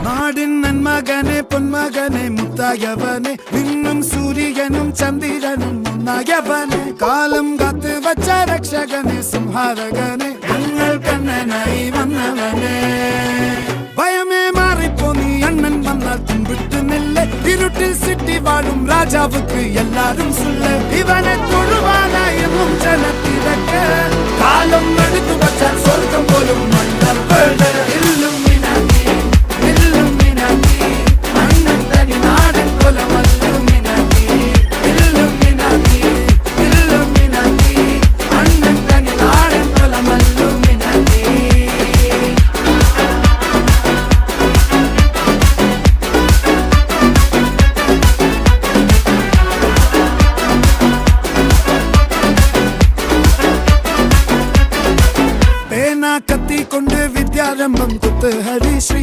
നാടിൻ നന്മകനെ പൊന്മകനെ മുത്തായവനെ നിന്നും സൂര്യനും ചന്ദ്രനും ഒന്നായവനെ കാലം കാത്ത് വച്ച രക്ഷകനെ സംഹാരകനെ ഞങ്ങൾ കണ്ണനായി വന്നവനെ ഭയമേ മാറിപ്പോ നീ അണ്ണൻ വന്നാൽ തുമ്പിട്ട് നെല്ല് ഇരുട്ടിൽ സിറ്റി വാഴും രാജാവുക്ക് എല്ലാരും സുല്ല ഇവനെ തൊഴുവാനായെന്നും ജനത്തിരക്ക് കാലം എടുത്തു വച്ചാൽ സ്വർഗം പോലും മണ്ണൽ കത്തി കൊണ്ട് വിദ്യാരംഭം കുത്ത് ഹരിശ്രീ